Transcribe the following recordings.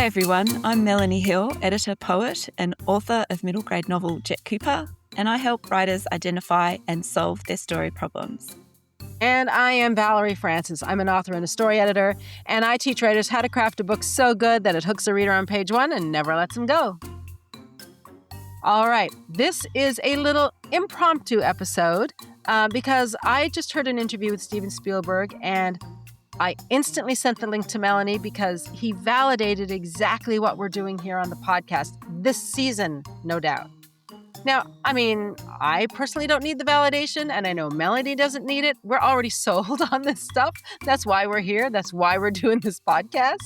Hi everyone, I'm Melanie Hill, editor, poet and author of middle grade novel Jet Cooper, and I help writers identify and solve their story problems. And I am Valerie Francis. I'm an author and a story editor, and I teach writers how to craft a book so good that it hooks a reader on page one and never lets them go. All right, this is a little impromptu episode because I just heard an interview with Steven Spielberg, and I instantly sent the link to Melanie because he validated exactly what we're doing here on the podcast this season, no doubt. Now, I mean, I personally don't need the validation, and I know Melanie doesn't need it. We're already sold on this stuff. That's why we're here. That's why we're doing this podcast.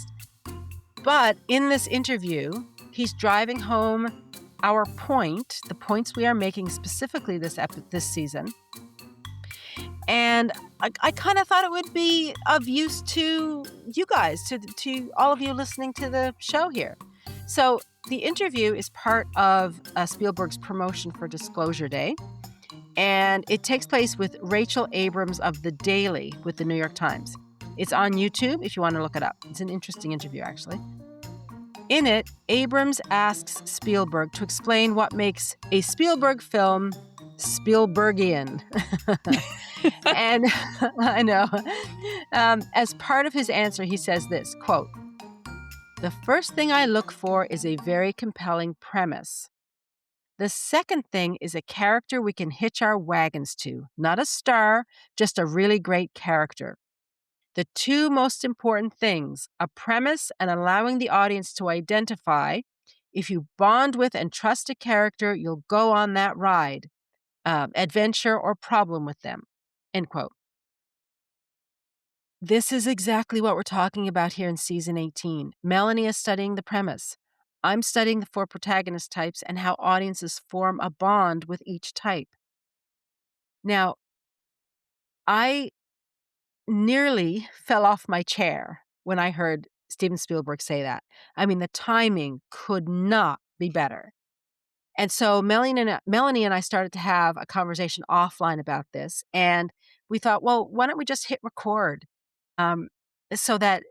But in this interview, he's driving home our point, the points we are making specifically this season. And I kind of thought it would be of use to you guys, to all of you listening to the show here. So the interview is part of Spielberg's promotion for Disclosure Day, and it takes place with Rachel Abrams of The Daily with the New York Times. It's on YouTube if you want to look it up. It's an interesting interview, actually. In it, Abrams asks Spielberg to explain what makes a Spielberg film Spielbergian. And I know. As part of his answer, he says this, quote, "The first thing I look for is a very compelling premise. The second thing is a character we can hitch our wagons to, not a star, just a really great character. The two most important things, a premise and allowing the audience to identify. If you bond with and trust a character, you'll go on that ride, adventure or problem with them," end quote. This is exactly what we're talking about here in season 18. Melanie is studying the premise. I'm studying the four protagonist types and how audiences form a bond with each type. Now, I nearly fell off my chair when I heard Steven Spielberg say that. I mean, the timing could not be better. And so Melanie and I started to have a conversation offline about this. And we thought, well, why don't we just hit record so that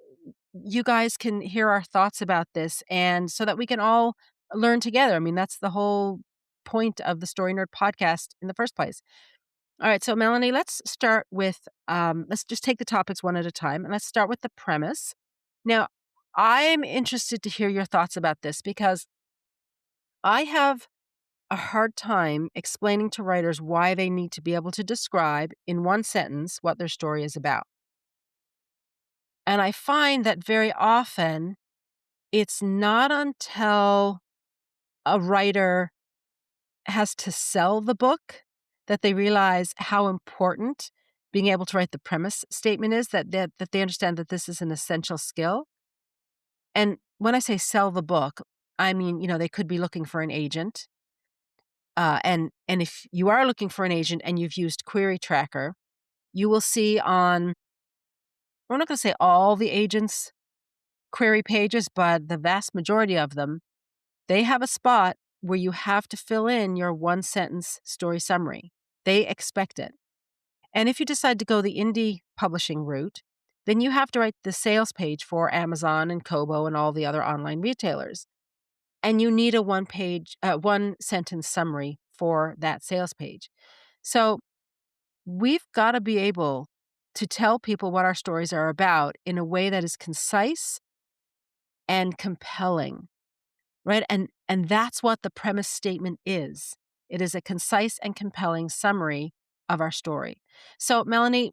you guys can hear our thoughts about this and so that we can all learn together. I mean, that's the whole point of the Story Nerd podcast in the first place. All right, so Melanie, let's start with, let's just take the topics one at a time, and let's start with the premise. Now, I'm interested to hear your thoughts about this because I have a hard time explaining to writers why they need to be able to describe in one sentence what their story is about. And I find that very often it's not until a writer has to sell the book that they realize how important being able to write the premise statement is, that they understand that this is an essential skill. And when I say sell the book, I mean, they could be looking for an agent. And if you are looking for an agent and you've used Query Tracker, you will see on, we're not going to say all the agents' query pages, but the vast majority of them, they have a spot where you have to fill in your one-sentence story summary. They expect it. And if you decide to go the indie publishing route, then you have to write the sales page for Amazon and Kobo and all the other online retailers. And you need a one-sentence summary for that sales page. So we've got to be able to tell people what our stories are about in a way that is concise and compelling, right? And that's what the premise statement is. It is a concise and compelling summary of our story. So, Melanie,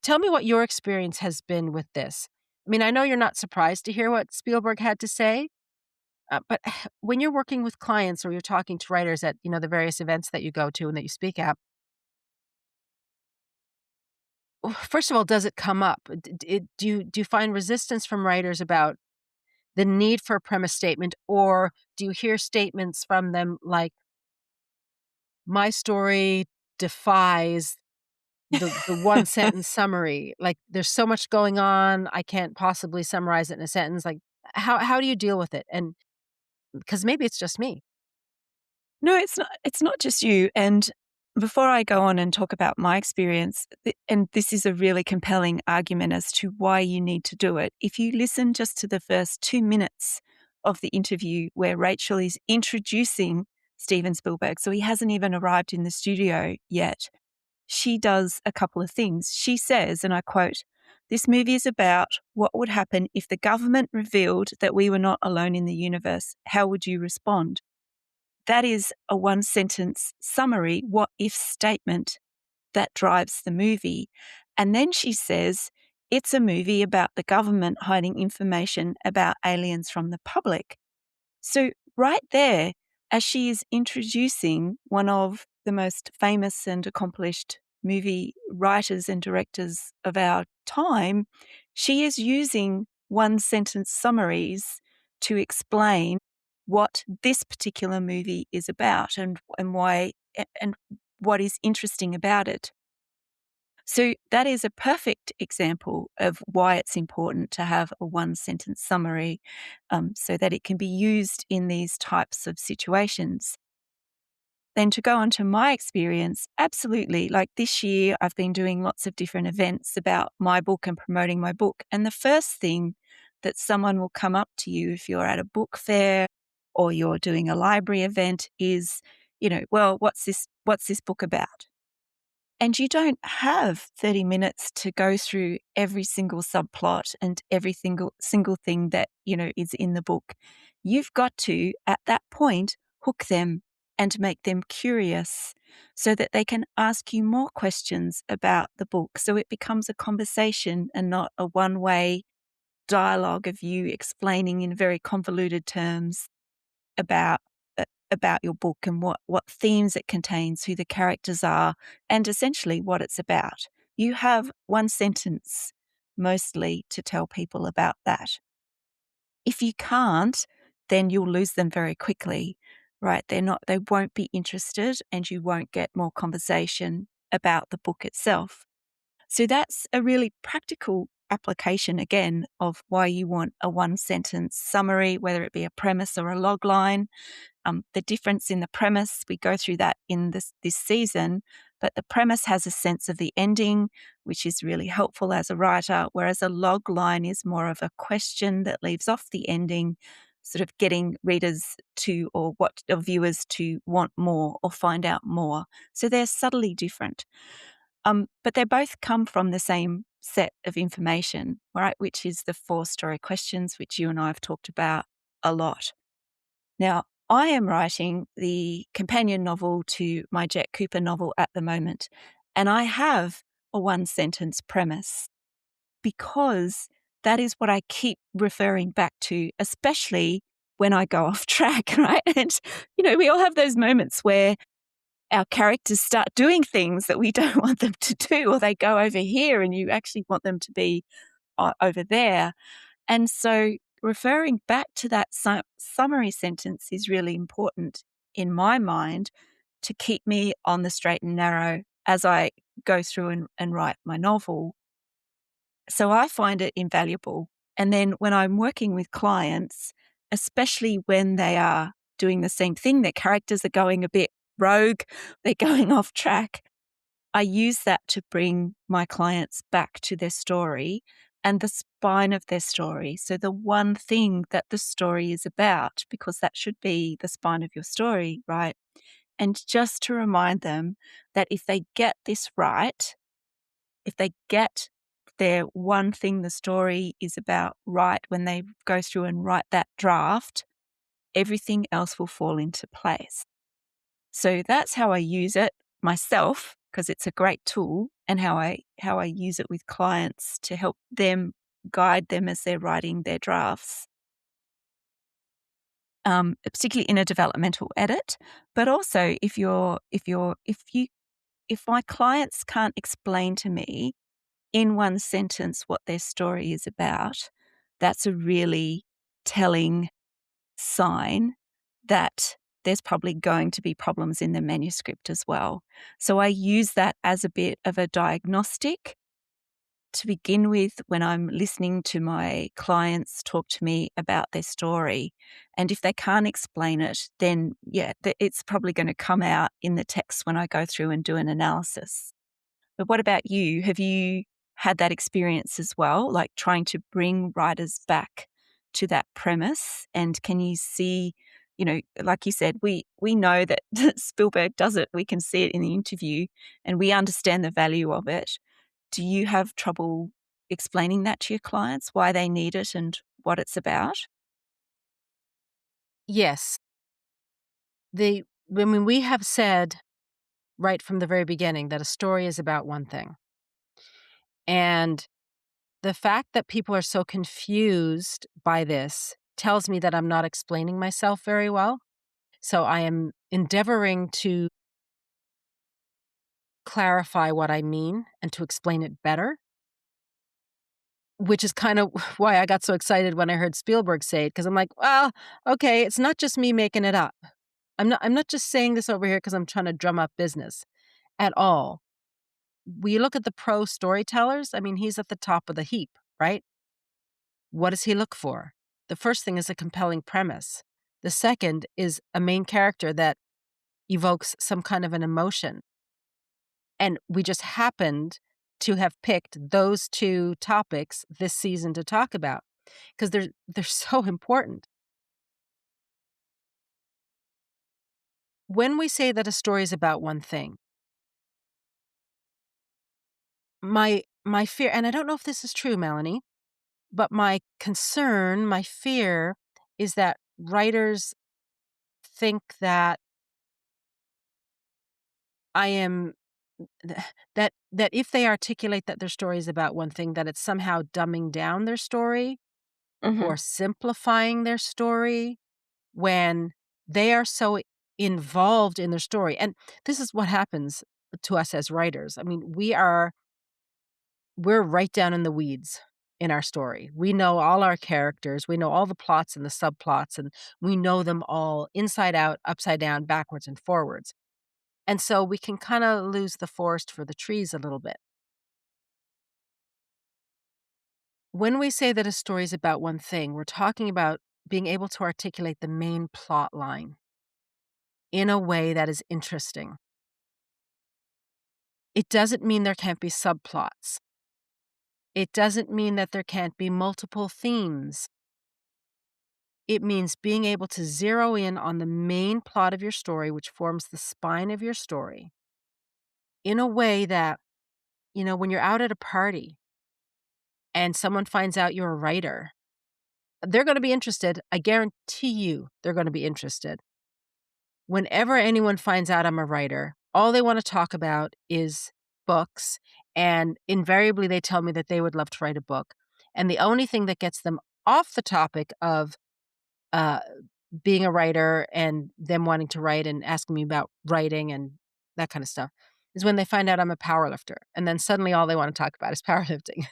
tell me what your experience has been with this. I mean, I know you're not surprised to hear what Spielberg had to say, but when you're working with clients or you're talking to writers at, the various events that you go to and that you speak at, first of all, does it come up? Do you find resistance from writers about the need for a premise statement, or do you hear statements from them like, my story defies the one sentence summary? Like, there's so much going on, I can't possibly summarize it in a sentence. Like, how do you deal with it? And because maybe it's just me. No, it's not just you. And before I go on and talk about my experience, and this is a really compelling argument as to why you need to do it. If you listen just to the first 2 minutes of the interview where Rachel is introducing Steven Spielberg, so he hasn't even arrived in the studio yet, she does a couple of things. She says, and I quote, "This movie is about what would happen if the government revealed that we were not alone in the universe. How would you respond?" That is a one sentence summary, what if statement that drives the movie. And then she says, it's a movie about the government hiding information about aliens from the public. So, right there, as she is introducing one of the most famous and accomplished movie writers and directors of our time, she is using one sentence summaries to explain what this particular movie is about and why and what is interesting about it. So that is a perfect example of why it's important to have a one sentence summary so that it can be used in these types of situations. Then to go on to my experience, absolutely. Like this year, I've been doing lots of different events about my book and promoting my book. And the first thing that someone will come up to you if you're at a book fair or you're doing a library event is, well, what's this book about? And you don't have 30 minutes to go through every single subplot and every single thing that, is in the book. You've got to, at that point, hook them and make them curious so that they can ask you more questions about the book. So it becomes a conversation and not a one-way dialogue of you explaining in very convoluted terms about about your book and what themes it contains, who the characters are, and essentially what it's about. You have one sentence mostly to tell people about that. If you can't, then you'll lose them very quickly, right? They won't be interested and you won't get more conversation about the book itself. So that's a really practical application again of why you want a one sentence summary, whether it be a premise or a log line. The difference in the premise, we go through that in this season, but the premise has a sense of the ending, which is really helpful as a writer, whereas a log line is more of a question that leaves off the ending, sort of getting readers to or viewers to want more or find out more. So they're subtly different. But they both come from the same set of information, right, which is the 4 story questions, which you and I have talked about a lot. Now, I am writing the companion novel to my Jack Cooper novel at the moment, and I have a one sentence premise because that is what I keep referring back to, especially when I go off track, right? And, we all have those moments where our characters start doing things that we don't want them to do, or they go over here and you actually want them to be over there. And so referring back to that summary sentence is really important in my mind to keep me on the straight and narrow as I go through and write my novel. So I find it invaluable. And then when I'm working with clients, especially when they are doing the same thing, their characters are going a bit rogue, they're going off track, I use that to bring my clients back to their story and the spine of their story. So, the one thing that the story is about, because that should be the spine of your story, right? And just to remind them that if they get this right, if they get their one thing the story is about right when they go through and write that draft, everything else will fall into place. So that's how I use it myself because it's a great tool, and how I use it with clients to help them guide them as they're writing their drafts. Particularly in a developmental edit, but also if my clients can't explain to me in one sentence what their story is about, that's a really telling sign that there's probably going to be problems in the manuscript as well. So I use that as a bit of a diagnostic to begin with, when I'm listening to my clients talk to me about their story, and if they can't explain it, then yeah, it's probably going to come out in the text when I go through and do an analysis. But what about you? Have you had that experience as well, like trying to bring writers back to that premise? And can you see, like you said, we know that Spielberg does it. We can see it in the interview, and we understand the value of it. Do you have trouble explaining that to your clients, why they need it and what it's about? Yes. We have said right from the very beginning that a story is about one thing. And the fact that people are so confused by this tells me that I'm not explaining myself very well. So I am endeavoring to clarify what I mean and to explain it better, which is kind of why I got so excited when I heard Spielberg say it, because I'm like, well, okay, it's not just me making it up. I'm not just saying this over here because I'm trying to drum up business at all. We look at the pro storytellers, I mean, he's at the top of the heap, right? What does he look for? The first thing is a compelling premise. The second is a main character that evokes some kind of an emotion. And we just happened to have picked those two topics this season to talk about because they're so important. When we say that a story is about one thing, my fear, and I don't know if this is true, Melanie, but my concern, my fear is that writers think that I am th that if they articulate that their story is about one thing, that it's somehow dumbing down their story or Mhm. simplifying their story when they are so involved in their story, and this is what happens to us as writers. I mean, we're right down in the weeds in our story. We know all our characters, we know all the plots and the subplots, and we know them all inside out, upside down, backwards, and forwards. And so we can kinda lose the forest for the trees a little bit. When we say that a story is about one thing, we're talking about being able to articulate the main plot line in a way that is interesting. It doesn't mean there can't be subplots. It doesn't mean that there can't be multiple themes. It means being able to zero in on the main plot of your story, which forms the spine of your story, in a way that, when you're out at a party and someone finds out you're a writer, they're going to be interested. I guarantee you they're going to be interested. Whenever anyone finds out I'm a writer, all they want to talk about is books. And invariably, they tell me that they would love to write a book. And the only thing that gets them off the topic of uh, being a writer and them wanting to write and asking me about writing and that kind of stuff is when they find out I'm a power lifter. And then suddenly all they want to talk about is powerlifting.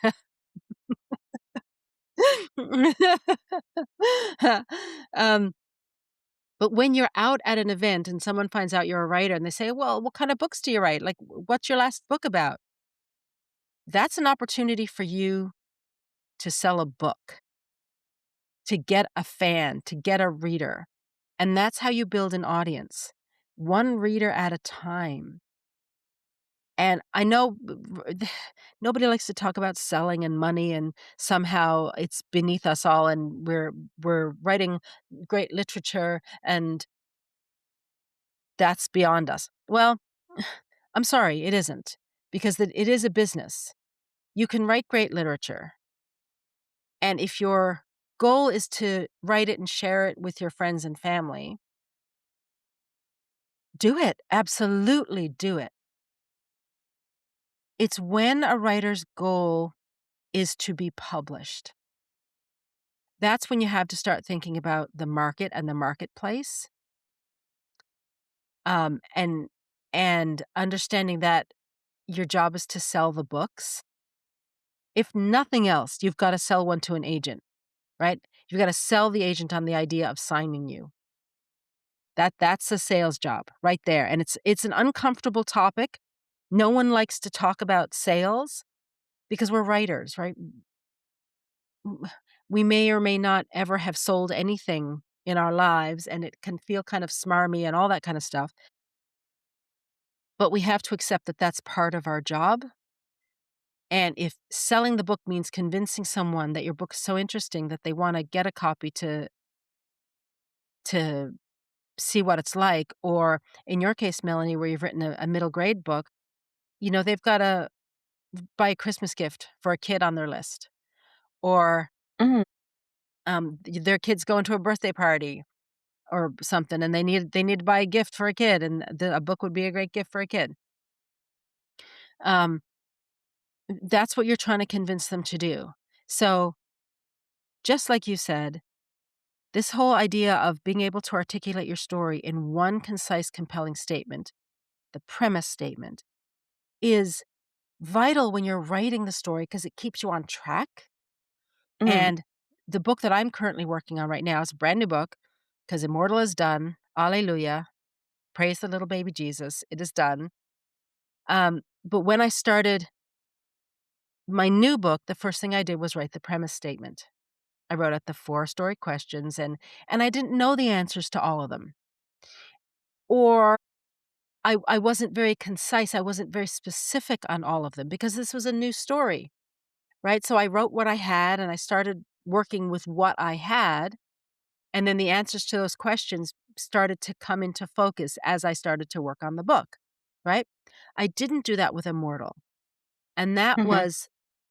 um, but when you're out at an event and someone finds out you're a writer and they say, well, what kind of books do you write? Like, what's your last book about? That's an opportunity for you to sell a book, to get a fan, to get a reader. And that's how you build an audience, one reader at a time. And I know nobody likes to talk about selling and money, and somehow it's beneath us all, and we're writing great literature, and that's beyond us. Well, I'm sorry, it isn't, because it is a business. You can write great literature, and if your goal is to write it and share it with your friends and family, do it. Absolutely do it. It's when a writer's goal is to be published. That's when you have to start thinking about the market and the marketplace, um, and and understanding that your job is to sell the books. If nothing else, you've gotta sell one to an agent, right? You've gotta sell the agent on the idea of signing you. That's a sales job right there, and it's an uncomfortable topic. No one likes to talk about sales, because we're writers, right? We may or may not ever have sold anything in our lives, and it can feel kind of smarmy and all that kind of stuff, but we have to accept that that's part of our job, and if selling the book means convincing someone that your book is so interesting that they wanna get a copy to see what it's like, or in your case, Melanie, where you've written a middle grade book, they've gotta buy a Christmas gift for a kid on their list, or, Mhm, their kid's going to a birthday party or something, and they need to buy a gift for a kid, and a book would be a great gift for a kid. Um, that's what you're trying to convince them to do. So, just like you said, this whole idea of being able to articulate your story in one concise, compelling statement, the premise statement, is vital when you're writing the story because it keeps you on track. mm, And the book that I'm currently working on right now is a brand new book because Immortal is done. Alleluia. Praise the little baby Jesus. It is done. But when I started my new book, the first thing I did was write the premise statement. I wrote out the 4 story questions, and I didn't know the answers to all of them. Or I wasn't very concise, I wasn't very specific on all of them because this was a new story, right? So I wrote what I had and I started working with what I had, and then the answers to those questions started to come into focus as I started to work on the book, right? I didn't do that with Immortal, and mhm,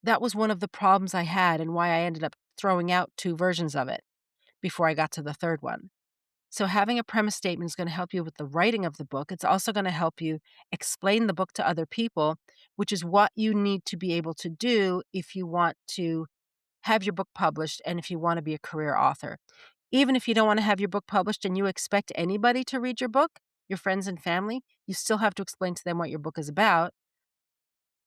that was one of the problems I had and why I ended up throwing out 2 versions of it before I got to the 3rd one. So having a premise statement is gonna help you with the writing of the book. It's also gonna help you explain the book to other people, which is what you need to be able to do if you want to have your book published and if you wanna be a career author. Even if you don't wanna have your book published and you expect anybody to read your book, your friends and family, you still have to explain to them what your book is about.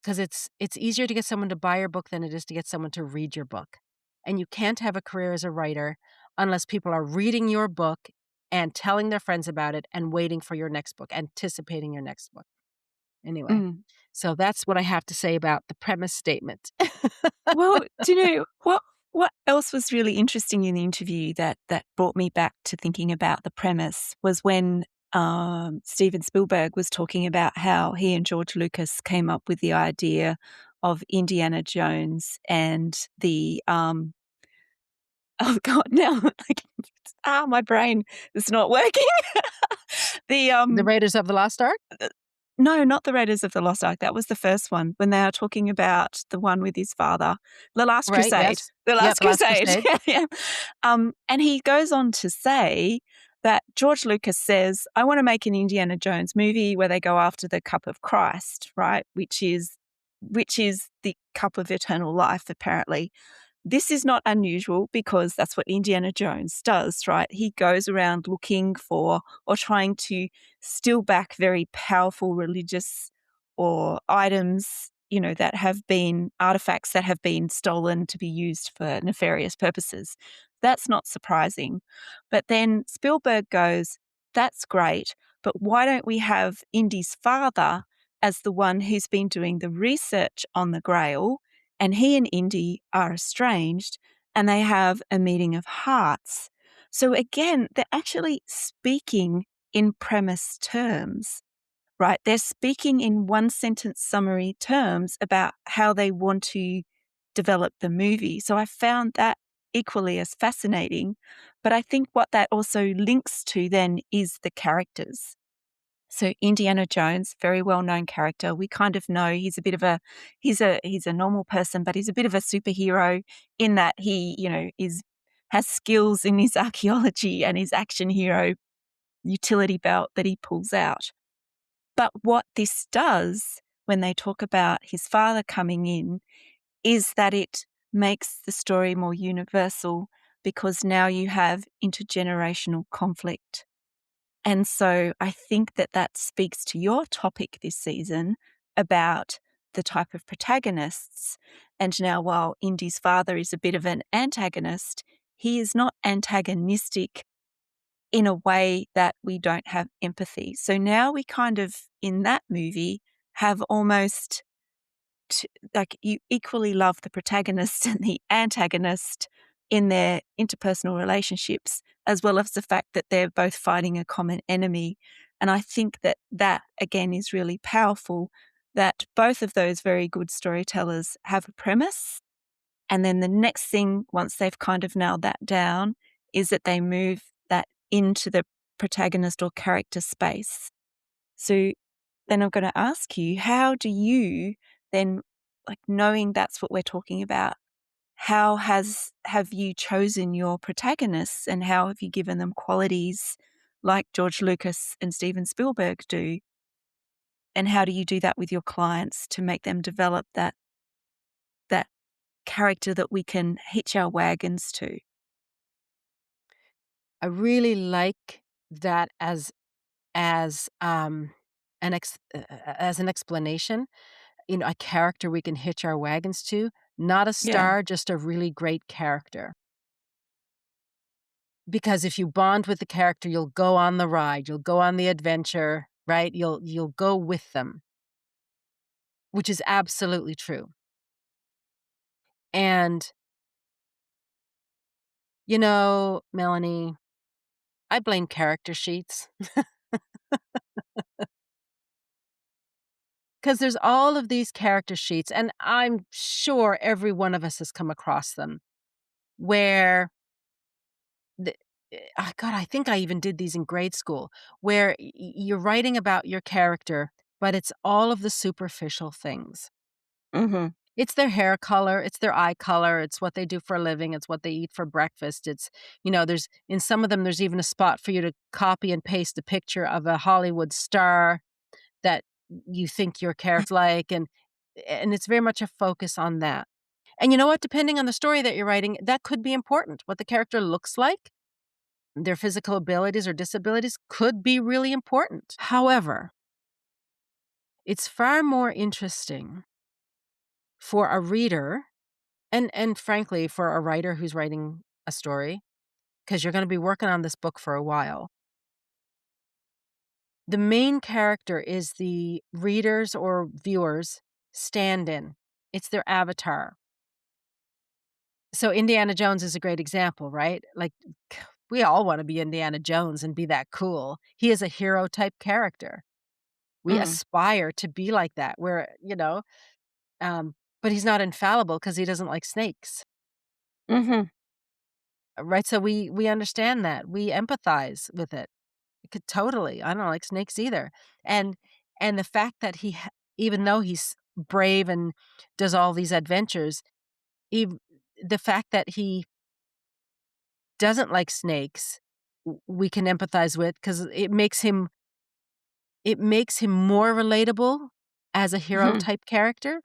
'Cause it's easier to get someone to buy your book than it is to get someone to read your book, and you can't have a career as a writer unless people are reading your book and telling their friends about it and waiting for your next book, anticipating your next book. Anyway, mm. so that's what I have to say about the premise statement. Well, do you know what else was really interesting in the interview that brought me back to thinking about the premise was when, Steven Spielberg was talking about how he and George Lucas came up with the idea of Indiana Jones and the, oh god, now, like, my brain is not working. The, The Raiders of the Lost Ark? no, not the Raiders of the Lost Ark, that was the first one, when they are talking about the one with his father, The Last Right, Crusade. yes. The Yep, Last Last Crusade, Crusade. yeah, yeah. And he goes on to say that George Lucas says, "I wanna make an Indiana Jones movie where they go after the cup of Christ," right? Which is the cup of eternal life, apparently. This is not unusual because that's what Indiana Jones does, right? He goes around looking for or trying to steal back very powerful religious or items, that have been artifacts that have been stolen to be used for nefarious purposes. That's not surprising. But then Spielberg goes, "That's great, but why don't we have Indy's father as the one who's been doing the research on the Grail, and he and Indy are estranged and they have a meeting of hearts." So again, they're actually speaking in premise terms, right? They're speaking in one sentence summary terms about how they want to develop the movie. So I found that equally as fascinating. But I think what that also links to then is the characters. So Indiana Jones, very well-known character. We kind of know he's a bit of a he's a normal person, but he's a bit of a superhero in that he, is has skills in his archaeology and his action hero utility belt that he pulls out. But what this does when they talk about his father coming in is that it makes the story more universal because now you have intergenerational conflict. And so I think that that speaks to your topic this season about the type of protagonists. And now, while Indy's father is a bit of an antagonist, he is not antagonistic in a way that we don't have empathy. So now we kind of, in that movie, have almost like, you equally love the protagonist and the antagonist in their interpersonal relationships, as well as the fact that they're both fighting a common enemy. And I think that that, again, is really powerful, that both of those very good storytellers have a premise, and then the next thing, once they've kind of nailed that down, is that they move that into the protagonist or character space. So then I'm gonna ask you, how do you then, like, knowing that's what we're talking about, have you chosen your protagonists, and how have you given them qualities like George Lucas and Steven Spielberg do? And how do you do that with your clients to make them develop that character that we can hitch our wagons to? I really like that as as an explanation, a character we can hitch our wagons to, not a Yeah. star, just a really great character. Because if you bond with the character, you'll go on the ride, you'll go on the adventure, right? You'll go with them, which is absolutely true. And, Melanie, I blame character sheets because there's all of these character sheets, and I'm sure every one of us has come across them where the God, I think I even did these in grade school, where you're writing about your character, but it's all of the superficial things. Mhm. It's their hair color, it's their eye color, it's what they do for a living, it's what they eat for breakfast. There's in some of them, there's even a spot for you to copy and paste a picture of a Hollywood star that you think your character's like, and it's very much a focus on that. And you know what? Depending on the story that you're writing, that could be important. What the character looks like, their physical abilities or disabilities could be really important. However, it's far more interesting for a reader and frankly for a writer who's writing a story, because you're going to be working on this book for a while. The main character is the reader's or viewer's stand-in. It's their avatar. So Indiana Jones is a great example, right? Like, we all want to be Indiana Jones and be that cool. He is a hero type character. We Mm. aspire to be like that, um, but he's not infallible because he doesn't like snakes, Mhm. right? So we understand that. We empathize with it. Could totally. I don't like snakes either. And and the fact that even though he's brave and does all these adventures, ev the fact that he doesn't like snakes, we can empathize with because it makes him more relatable as a hero Mhm. type character.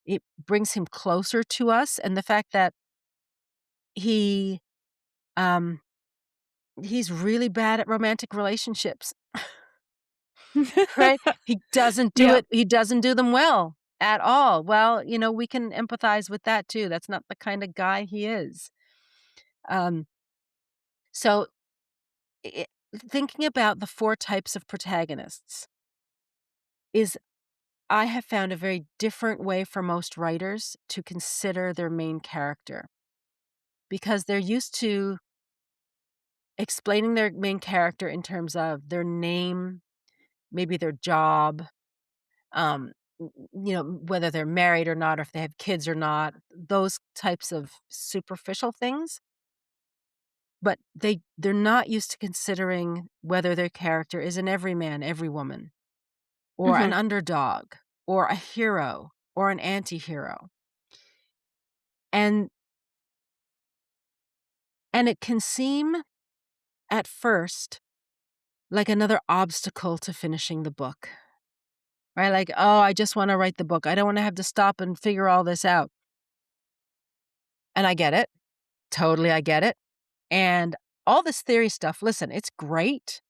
It brings him closer to us, and the fact that he, um, he's really bad at romantic relationships, right? Yep. He doesn't do them well at all. Well, we can empathize with that too. That's not the kind of guy he is. Um, so I thinking about the 4 types of protagonists is I have found a very different way for most writers to consider their main character because they're used to explaining their main character in terms of their name, maybe their job, whether they're married or not, or if they have kids or not, those types of superficial things. But they're not used to considering whether their character is an everyman, every woman, or an Mhm. underdog, or a hero, or an anti-hero. And and it can seem at first like another obstacle to finishing the book. Right? Like, "Oh, I just wanna write the book. I don't wanna have to stop and figure all this out." And I get it. Totally, I get it. And all this theory stuff, listen, it's great.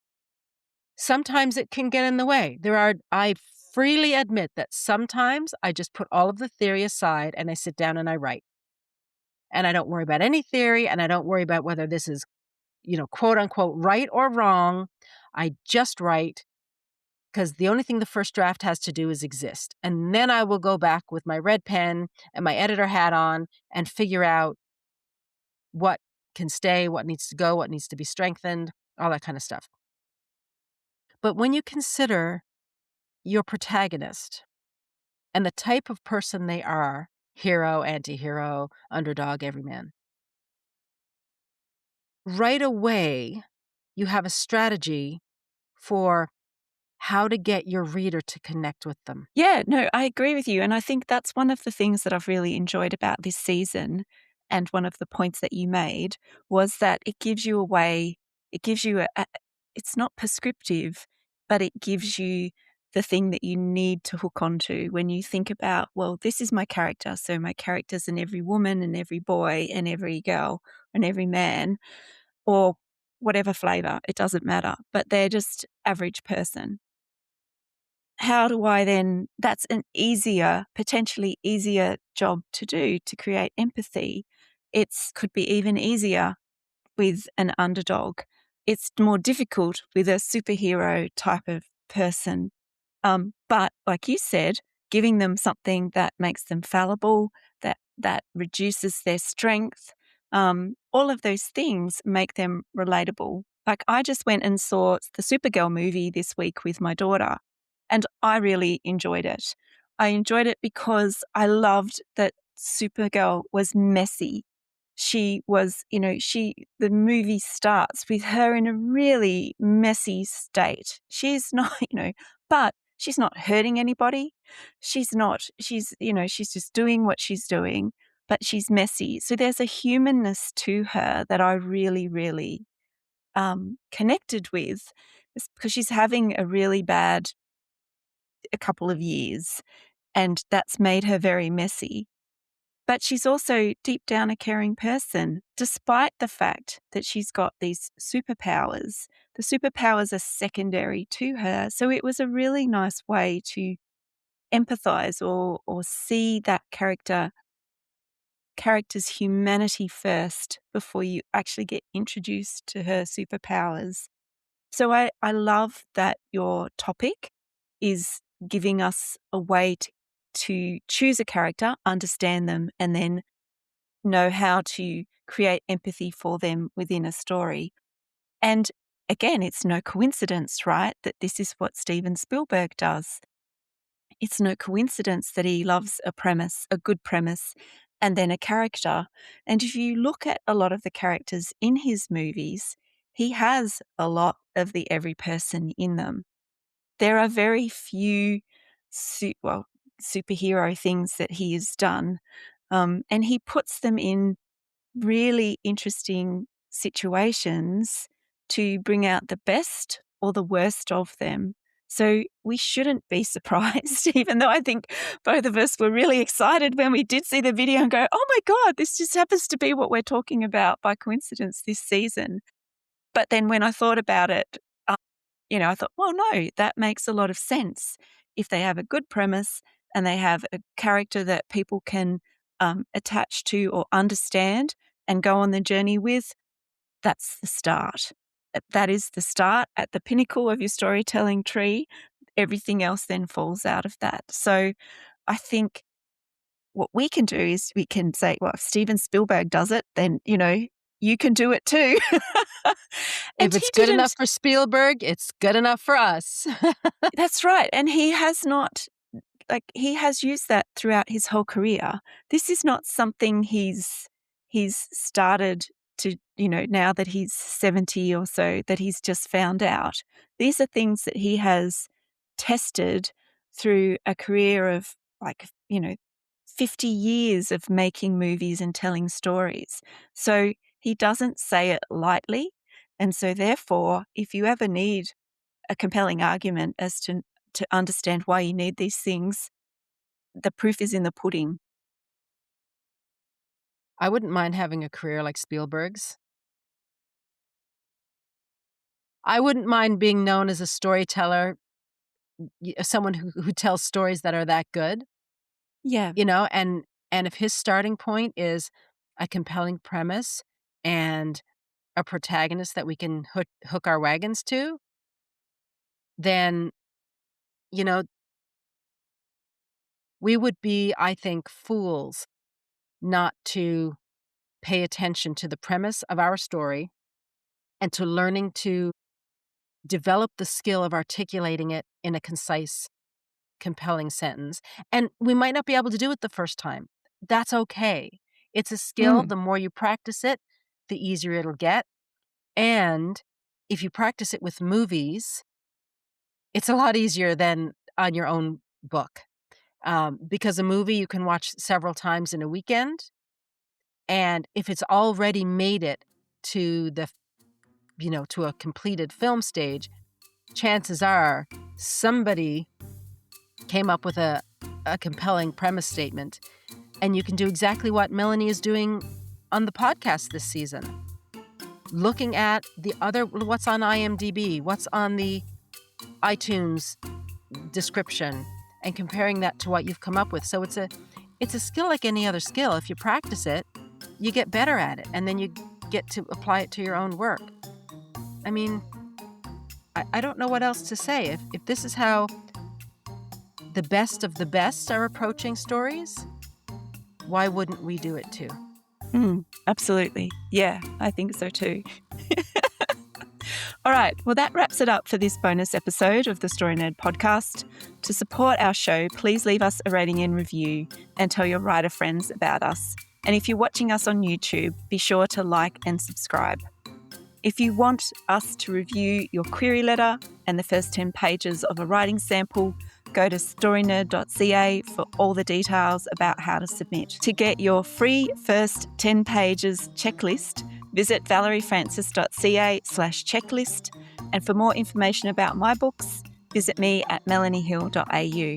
Sometimes it can get in the way. I freely admit that sometimes I just put all of the theory aside and I sit down and I write. And I don't worry about any theory and I don't worry about whether this is, quote unquote, right or wrong. I just write 'cause the only thing the first draft has to do is exist, and then I will go back with my red pen and my editor hat on and figure out what can stay, what needs to go, what needs to be strengthened, all that kinda stuff. But when you consider your protagonist and the type of person they are, hero, anti-hero, underdog, everyman, right away, you have a strategy for how to get your reader to connect with them. Yeah, no, I agree with you, and I think that's one of the things that I've really enjoyed about this season, and one of the points that you made was that it gives you a way it gives you a it's not prescriptive, but it gives you the thing that you need to hook onto when you think about, "Well, this is my character, so my character's in every woman and every boy and every girl and every man," or whatever flavor, it doesn't matter, but they're just average person. How do I then that's an easier potentially easier job to do to create empathy. It's could be even easier with an underdog. It's more difficult with a superhero type of person. But like you said, giving them something that makes them fallible, that reduces their strength, all of those things make them relatable. Like I just went and saw the Supergirl movie this week with my daughter, and I really enjoyed it. I enjoyed it because I loved that Supergirl was messy. She was, the movie starts with her in a really messy state. She's not, but she's not hurting anybody. She's just doing what she's doing, but she's messy. So there's a humanness to her that I really, really connected with. It's because she's having a couple of years, and that's made her very messy. But she's also deep down a caring person, despite the fact that she's got these superpowers. The superpowers are secondary to her. So it was a really nice way to empathize or see that character's humanity first before you actually get introduced to her superpowers. So I love that your topic is giving us a way to choose a character, understand them, and then know how to create empathy for them within a story. And again, it's no coincidence, right, that this is what Steven Spielberg does. It's no coincidence that he loves a good premise, and then a character. And if you look at a lot of the characters in his movies, he has a lot of the every person in them. There are very few superhero things that he has done, and he puts them in really interesting situations to bring out the best or the worst of them. So we shouldn't be surprised, even though I think both of us were really excited when we did see the video and go, oh my God, this just happens to be what we're talking about by coincidence this season. But then when I thought about it, I thought, well, no, that makes a lot of sense. If they have a good premise and they have a character that people can attach to or understand and go on the journey with, that's the start. That is the start at the pinnacle of your storytelling tree. Everything else then falls out of that. So I think what we can do is we can say, well, if Steven Spielberg does it, then, you can do it too. And If he it's good enough didn't for Spielberg, it's good enough for us. That's right, and he has not he has used that throughout his whole career. This is not something he's started to, now that he's 70 or so, that he's just found out. These are things that he has tested through a career of, 50 years of making movies and telling stories. So he doesn't say it lightly, and so therefore, if you ever need a compelling argument as to understand why you need these things, the proof is in the pudding. I wouldn't mind having a career like Spielberg's. I wouldn't mind being known as a storyteller, someone who tells stories that are that good, Yeah. and if his starting point is a compelling premise and a protagonist that we can hook our wagons to, then You know, we would be, I think, fools not to pay attention to the premise of our story and to learning to develop the skill of articulating it in a concise, compelling sentence. And we might not be able to do it the first time. That's okay. It's a skill. Mm, The more you practice it, the easier it'll get. And if you practice it with movies, it's a lot easier than on your own book. Because a movie you can watch several times in a weekend. And if it's already made it to to a completed film stage, chances are somebody came up with a compelling premise statement. And you can do exactly what Melanie is doing on the podcast this season. Looking at what's on IMDb, what's on the iTunes description, and comparing that to what you've come up with. So it's a skill like any other skill. If you practice it, you get better at it, and then you get to apply it to your own work. I mean, I don't know what else to say. If this is how the best of the best are approaching stories, why wouldn't we do it too? absolutely. Yeah, I think so too. All right, well, that wraps it up for this bonus episode of the Story Nerd podcast. To support our show, please leave us a rating and review and tell your writer friends about us. And if you're watching us on YouTube, be sure to like and subscribe. If you want us to review your query letter and the first 10 pages of a writing sample, go to storynerd.ca for all the details about how to submit. To get your free first 10 pages checklist, visit valeriefrancis.ca/checklist. And for more information about my books, visit me at melaniehill.au.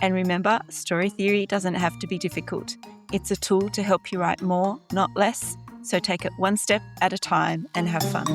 And remember, story theory doesn't have to be difficult. It's a tool to help you write more, not less. So take it one step at a time and have fun.